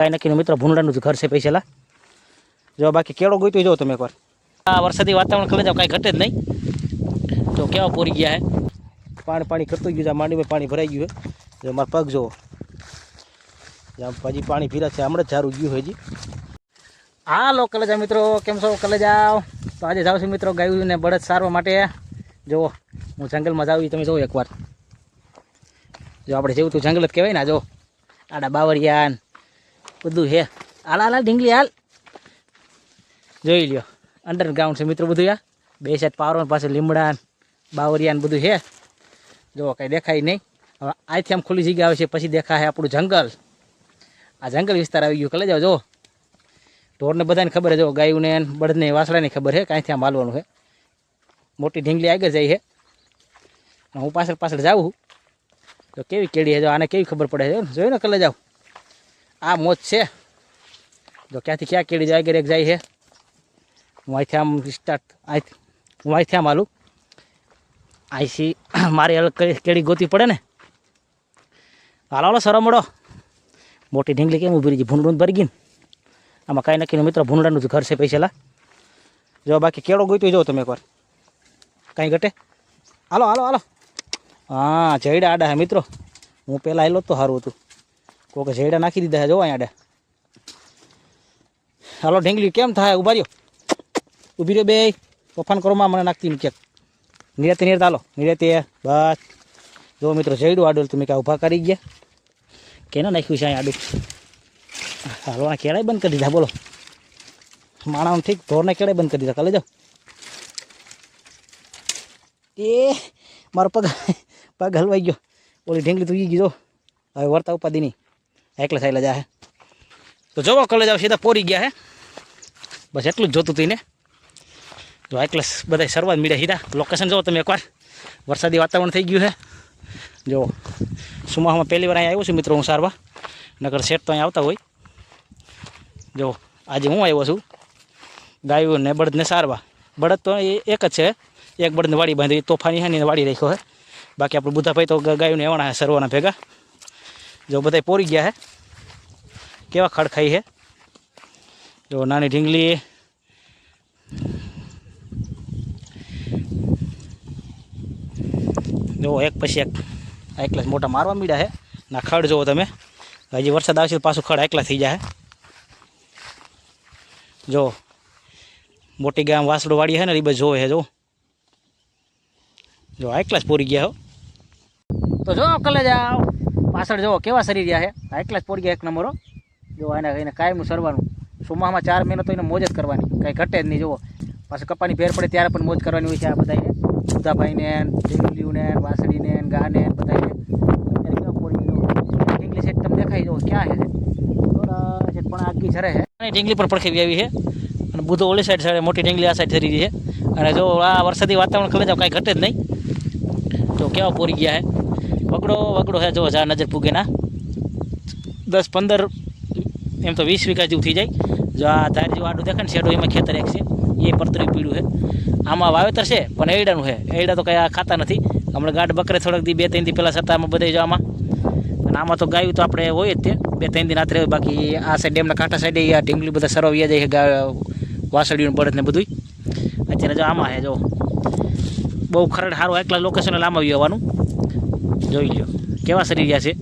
કાંઈ નક્કી મિત્ર ભૂંડાનું ઘર છે પૈસા જો બાકી કેળો ગોઈતો જો તમે એકવાર આ વરસાદી વાતાવરણ ખલે જાવ કાંઈ ઘટે જ નહીં જો કેવા પોરી ગયા હે પાણી કરતું ગયું છે માંડીમાં પાણી ભરાઈ ગયું છે જો મારા પગ જોવો હજી પાણી ભીરા છે હમણાં જ ઝારું ગયું હજી હાલો કલેજા મિત્રો કેમ છો કલેજાઓ તો આજે જાઉં છું મિત્રો ગાયું ને બળદ સારવા માટે જુઓ હું જંગલમાં જાઉં તમે જોવો એકવાર જો આપણે જેવું તું જંગલ જ કહેવાય ને જો આડા બાવરિયાન બધું હે હાલ હાલ ઢીંગલી હાલ જોઈ લ્યો અંડરગ્રાઉન્ડ છે મિત્રો બધું યા બે સાઈડ પાવરો પાસે લીમડા બાવરિયાન બધું હે જો કંઈ દેખાય નહીં હવે અહીંથી આમ ખુલ્લી જગ્યા આવે છે પછી દેખાય આપણું જંગલ આ જંગલ વિસ્તાર આવી ગયો કલે જાઓ જો ઢોરને બધાને ખબર છે જો ગાયુંને બળદને વાસડાની ખબર છે કાંઈથી આમ હાલવાનું છે મોટી ઢીંગલી આગળ જાય છે હું પાછળ જાઉં તો કેવી કેળી છે જો આને કેવી ખબર પડે છે જોયું ને કલે જાઓ આ મોજ છે જો ક્યાંથી ક્યાં કેળી જાય આગળ એક જાય છે હું અહીંથી આમ સ્ટાર્ટ હું અહીંથી આમ હાલું અહીંથી મારી અલગ કેળી ગોતી પડે ને હાલો હાલો સરો મળો મોટી ઢીંગલી કેમ ઊભી રહી ભૂંડું ભરી ગઈ ને આમાં કાંઈ નક્કી મિત્ર ભૂંડાનું ઘર છે પૈસા જો બાકી કેળો ગોઈતો જો તમે એકવાર કાંઈ ઘટે હાલો હાલો હાલો હા જયડા આડા હે મિત્રો હું પહેલાં આવેલો તો સારું હતું કોકે જયડા નાખી દીધા છે જો અહીંયા આડા હાલો ઢીંગલી કેમ થાય ઉભા રહ્યો ઊભી રહ્યો બે તોફાન કરોમાં મને નાખતી ક્યાંક નિરાતે હાલો નિરાતે બસ જો મિત્રો જયડું આડું તમે કાંઈ ઊભા કરી ગયા કેને નાખ્યું છે અહીંયા આડું હાલવાના કેળાય બંધ કરી દીધા બોલો માણસ ઠીક ઢોરને કેળાય બંધ કરી દીધા કાલે જાઓ એ મારો પગ હલવાઈ ગયો ઓલી ઢીંગલી તું ગઈ જો હવે વર્તા ઉપાદી નહીં એકલા સાયલા જા હે તો જોવો કલે જાવ સીધા પોરી ગયા હે બસ એટલું જ જોતું હતું ને જો એકલા બધા શરૂઆત મળ્યા સીધા લોકેશન જોવો તમે એકવાર વરસાદી વાતાવરણ થઈ ગયું છે જો સુમામાં પહેલી વાર અહીંયા આવ્યો છું મિત્રો હું સારવા નગર શેઠ તો અહીંયા આવતા હોય જો આજે હું આવ્યો છું ગાયું ને બળદને સારવા બળદ તો એક જ છે એક બળદને વાડી બાંધી તોફાની હાની વાડી રાખ્યો છે બાકી આપણે બુધાભાઈ તો ગાયુંને એવાના સરવાના ભેગા જો બધા પોરી ગયા છે કેવા ખડખાઈ છે જો નાની ઢીંગલી જો એક પછી એક એકલા મોટા મારવા મીડ્યા છે ના ખડ જુઓ તમે હજી વરસાદ આવશે તો પાછું ખડ એકલા થઈ જાય જો મોટી ગામ વાસડો વાડી છે ને એ બસ જોવે છે જો એકલા જ પોરી ગયા હો તો જો કલે જાઓ પાછળ જુઓ કેવા શરીર રહ્યા છે એકલા જ પોરી ગયા એક નંબરો જો એને કાયમનું સરવાનું સુમામાં 4 મહિના તો એને મોજ જ કરવાની કાંઈ ઘટે જ નહીં જુઓ પાછું કપાની ફેર પડે ત્યારે પણ મોજ કરવાની હોય છે આ બધાને બુધાભાઈને ઢીંગલીઓને વાસળીને ગાને બધાને ઢીંગલી સેટ તમે દેખાઈ જુઓ ક્યાં છે પણ આગી ઝરે છે અને ઢીંગલી પણ પડખેવી આવી છે અને બુધો ઓલી સાઈડ છે મોટી ઢીંગલી આ સાઈડ ઝરી છે અને જો આ વરસાદી વાતાવરણ ખલે જાવ કાંઈ ઘટે જ નહીં જો કેવા પોરી ગયા છે વગડો છે જો જા નજર પૂગે ના 10-15 એમ તો 20 વીઘા જેવું થઈ જાય જો આ ધાર જેવું આડું દેખાય ને શેડો એમાં ખેતર એક છે એ પડતરી પીળું છે આમાં વાવેતર છે પણ એડાનું છે એડા તો કંઈ ખાતા નથી હમણાં ગાઢ બકરે થોડાક દી 2-3 દી પહેલાં સત્તામાં બધે જો આમાં અને આમાં તો ગાયું તો આપણે હોય જ તે 2-3 દી રાત્રે હોય બાકી આ સાઈડ ડેમના કાંઠા સાઈડે આ ઢીંગલી બધા સરવાઈ જાય છે વાસળીનું બળદ ને બધું અત્યારે જો આમાં છે જો બહુ ખરડ સારું એકલા લોકેશને લાંબાવી આવવાનું જોઈ લ્યો કેવા શરીર ગયા છે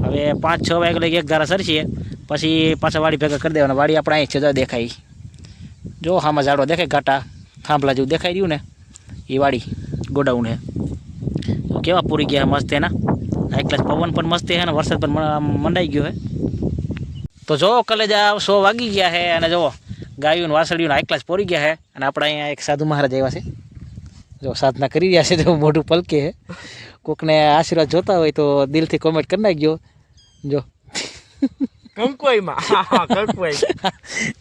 હવે 5-6 વાગે લઈ એક ધારા સરસીએ પછી પાછા વાડી ભેગા કરી દેવાના વાડી આપણે અહીં છે જો દેખાય જો આમાં ઝાડવા દેખાય ઘાટા થાંભલા જેવું દેખાઈ રહ્યું ને એ વાડી ગોડાઉન છે તો કેવા પૂરી ગયા મસ્ત એના એકલા પવન પણ મસ્ત છે ને વરસાદ પણ મંડાઈ ગયો છે તો જો કલેજા 100 વાગી ગયા છે અને જો ગાયું વાસળીયું એકલા જ પોરી ગયા છે અને આપણે અહીંયા એક સાધુ મહારાજ આવ્યા છે જો સાધના કરી રહ્યા છે તો મોઢું પલકે છે કોકને આશીર્વાદ જોતા હોય તો દિલથી કોમેન્ટ કરી નાખજો જો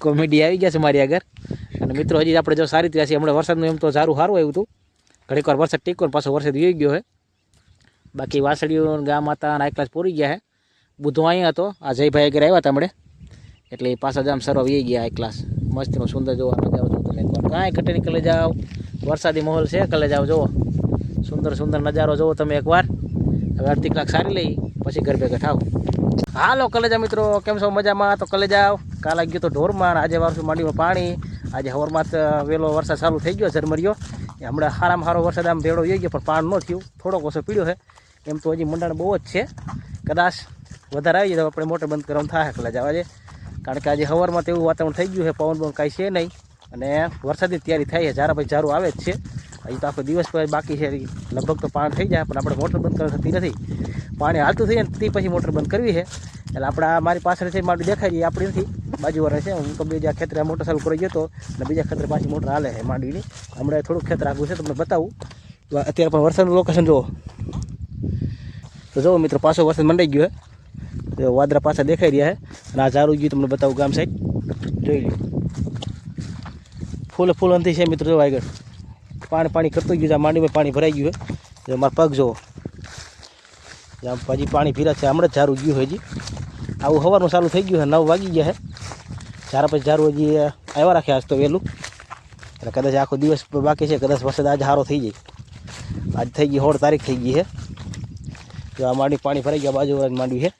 કોમેડી આવી ગયા છે મારી આગળ અને મિત્રો હજી આપણે જો સારી રીતે હમણાં વરસાદનું એમ તો સારું આવ્યું હતું ઘડીક વાર વરસાદ ટીકો પાછો વરસાદ વહી ગયો છે બાકી વાસળીઓ ગામ હતા અને એકલા જ પોરી ગયા છે બુધો અહીંયા હતો આ જયભાઈ આગળ આવ્યા હતા હમણાં એટલે એ પાછા જામ સરવા વહી ગયા ક્લાસ મસ્તીનો સુંદર જોવા નજારો જો તમે એકવાર કાંઈ ઘટે નીકળે જાઓ વરસાદી માહોલ છે કલે જાઓ જુઓ સુંદર નજારો જુઓ તમે એકવાર હવે અડધી કલાક સારી લઈ પછી ઘર ભેગા થાવ હાલો કલેજા મિત્રો, કેમ છો? મજામાં? તો કલેજા કાલ આવી ગયો તો ઢોરમાં, આજે વારસું માંડીમાં પાણી. આજે હવારમાં વહેલો વરસાદ ચાલુ થઈ ગયો ઝરમરિયો. હમણાં સારામાં સારો વરસાદ આમ ભેળો થઈ ગયો, પણ પાણ ન થયું, થોડોક ઓછો પીડ્યો છે. એમ તો હજી મંડાણ બહુ જ છે, કદાચ વધારે આવી જાય તો આપણે મોટર બંધ કરવાનું થાય કલેજા આજે. કારણ કે આજે સવારમાં તો એવું વાતાવરણ થઈ ગયું છે, પવન પણ કાંઈ છે નહીં અને વરસાદની તૈયારી થાય છે. જારા ભાઈ જારું આવે જ છે. હજી તો આખો દિવસ બાકી છે, લગભગ તો પાણી થઈ જાય, પણ આપણે મોટર બંધ કરવા થતી નથી. પાણી હાલતું થઈ જાય ને તે પછી મોટર બંધ કરવી છે. એટલે આપણે મારી પાછળ છે માંડવી દેખાય રહી, આપણી નથી, બાજુવાળા છે. હું તો બીજા ખેતરે મોટર ચાલુ કરી ગયો હતો અને બીજા ખેતરે પાછી મોટર હાલે છે માંડવીની. હમણાં થોડુંક ખેતર આગું છે, તમને બતાવું. અત્યારે પણ વરસાદનું લોકેશન જુઓ તો જુઓ મિત્રો, પાછો વરસાદ મંડાઈ ગયો છે. વાદળા પાછા દેખાઈ રહ્યા છે અને આ ઝારું ગયું તમને બતાવું ગામ સાઈડ જોઈ લો. ફૂલ અંતી છે મિત્રો, જો આગળ પાણી કરતું ગયું છે. માંડીમાં પાણી ભરાઈ ગયું છે. જો મારા પગ જુઓ, હજી પાણી ભીરા છે. હમણાં જ ઝારું ગયું હજી, આવું સવારનું ચાલુ થઈ ગયું છે. 9 વાગી ગયા છે. ઝારા પછી ઝારું હજી આવ્યા રાખે આજ તો વહેલું, એટલે કદાચ આખો દિવસ બાકી છે. કદાચ વરસાદ આજે સારો થઈ જાય. આજ થઈ ગઈ 16 તારીખ થઈ ગઈ છે. જો આ માંડવી પાણી ભરાઈ ગયા, બાજુવાળાની માંડવી છે.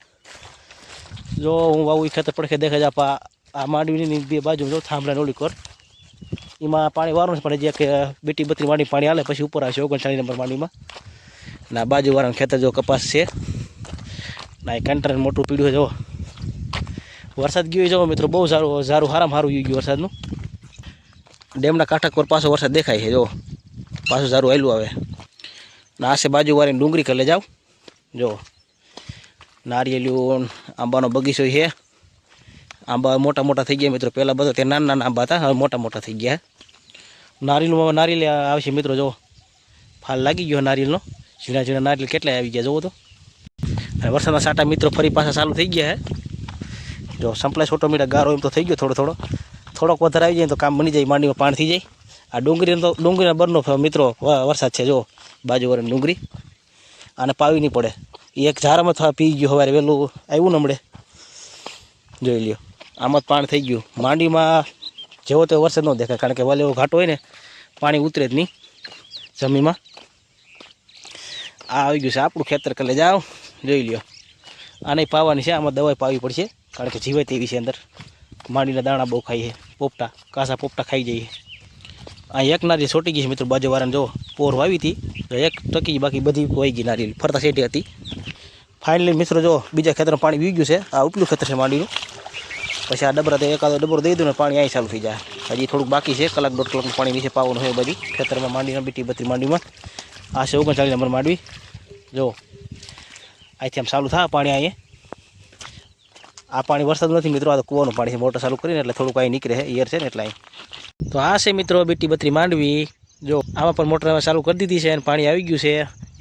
જો હું આવું ખેતર પડખે દેખાય છે. આ માંડવીની બે બાજુ જો થાંભલા નોળી કર, એમાં પાણી વારવાનું છે, પણ હજી એક 32 માંડવી પાણી હાલે પછી ઉપર આવશે 39 નંબર માંડવીમાં. અને આ બાજુવાળાનું ખેતર જો કપાસ છે. ના એ કંટરને મોટું પીડ્યું જો વરસાદ ગયો જો મિત્રો, બહુ સારું સારામાં સારું ગયું વરસાદનું. ડેમના કાંઠા પર પાછો વરસાદ દેખાય છે. જો પાછું સારું આવેલું આવે. ના આશે બાજુવાળાની ડુંગળી કરી જાવ. જો નારિયેલું આંબાનો બગીચો છે. આંબા મોટા થઈ ગયા મિત્રો. પહેલાં બધા ત્યાં નાના આંબા હતા, હવે મોટા થઈ ગયા. નારિયેલ આવશે મિત્રો. જો ફાલ લાગી ગયો નારિયેલનો. ઝીણા નારિયેલ કેટલા આવી ગયા જોવો તો. અને વરસાદના સાટા મિત્રો ફરી પાછા ચાલુ થઈ ગયા છે. જો સંપલાય છોટો મીઠા ગારો એમ તો થઈ ગયો, થોડોક વધારે આવી જાય તો કામ બની જાય, માંડીમાં પાણી થઈ જાય. આ ડુંગળીના બરનો મિત્રો વરસાદ છે. જો બાજુવાળાની ડુંગળી આને પાવી નહીં પડે. એક ઝારામાં પી ગયું, સવારે વહેલું આવ્યું ને હમણે જોઈ લ્યો. આમાં જ પાણી થઈ ગયું. માંડીમાં જેવો તેવો વરસાદ ન દેખાય, કારણ કે વાલે એવો ઘાટો હોય ને પાણી ઉતરે જ નહીં જમીનમાં. આ આવી ગયું છે આપણું ખેતર. કલે જાઓ જોઈ લ્યો. આને પાવાની છે, આમાં દવાઈ પાવી પડશે, કારણ કે જીવાય તેવી છે અંદર. માંડીના દાણા બહુ ખાઈ છે, કાસા પોપટા ખાઈ જઈએ. આ એક નારિયેળ છોટી ગઈ છે મિત્રો. બાજુવાળાને જો પોર વાવી હતી, એક ટકી, બાકી બધી વહી ગઈ નારિયેળ, ફરતા શેટી હતી. ફાઇનલી મિત્રો જો બીજા ખેતરમાં પાણી વી ગયું છે. આ ઉપલું ખેતર છે માંડીનું. પછી આ ડબરા તો એકાદો ડબરો દઈ દઉં ને પાણી અહીં ચાલુ થઈ જાય. હજી થોડુંક બાકી છે, 1-1.5 કલાકનું પાણી નીચે પાવાનું હોય બધી ખેતરમાં માંડીના 32 માંડીમાં. આ છે 39 નંબર માંડવી. જો અહીંથી આમ ચાલુ થાય પાણી. અહીંયા આ પાણી વરસાદ નથી મિત્રો, આ તો કૂવાનું પાણી છે. મોટર ચાલુ કરીને એટલે થોડુંક અહીં નીકળે છે, એર છે ને એટલે અહીં. તો આ છે મિત્રો 32 માંડવી. જો આમાં પણ મોટર ચાલુ કરી દીધી છે અને પાણી આવી ગયું છે.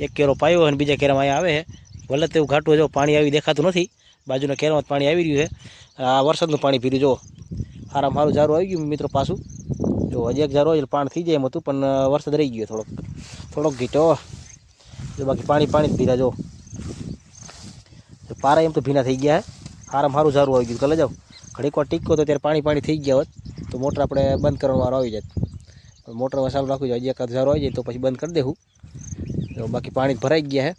એક કેરો પાયો અને બીજા કેરામાં અહીંયા આવે છે. ભલે તેવું ઘાટું જો પાણી આવી દેખાતું નથી, બાજુના કેરામાં પાણી આવી રહ્યું છે. આ વરસાદનું પાણી પીર્યું. જો સારામાં સારું ઝારું આવી ગયું મિત્રો પાછું. જો હજી એક ઝારું હોય પાણી થઈ જાય એમ હતું, પણ વરસાદ રહી ગયો થોડોક ઘીટો. જો બાકી પાણી જ પીરા. જો પારા એમ તો ભીના થઈ ગયા છે. સારામાં સારું ઝારું આવી ગયું. કલે જાઓ ઘડીક વાર ટીકો તો ત્યારે પાણી થઈ ગયા હોત તો મોટર આપણે બંધ કરવાનો વારો આવી જાય. મોટરમાં ચાલુ રાખવું જોઈએ. હજી એકાદ ઝારું આવી જાય તો પછી બંધ કરી દેવું. જો બાકી પાણી ભરાઈ ગયા છે.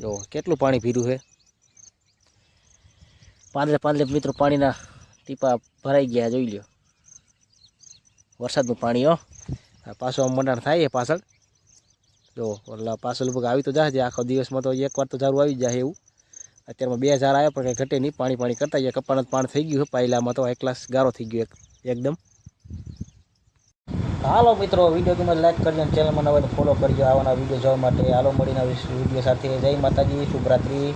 જો કેટલું પાણી પીર્યું છે. પાંદડે મિત્રો પાણીના ટીપા ભરાઈ ગયા જોઈ લ્યો. વરસાદનું પાણી પાછું આમ મંડાણ થાય છે પાછળ. જો એટલે પાછળ લગભગ આવી તો જાય. આખો દિવસમાં તો એકવાર તો ઝારું આવી જાય એવું. અત્યારમાં 2 ઝાર આવ્યા પણ કંઈ ઘટે નહીં. પાણી કરતા ગયા. કપાળનું પાણી થઈ ગયું છે. પાયલામાં તો 1 ગ્લાસ ગારો થઈ ગયો એકદમ. હાલો મિત્રો, વિડીયો ગમે લાઈક કરજો અને ચેનલમાં નવા ફોલો કરજો આવાના વિડીયો જોવા માટે. હાલો મળીને વિડીયો સાથે. જય માતાજી, શુભરાત્રી.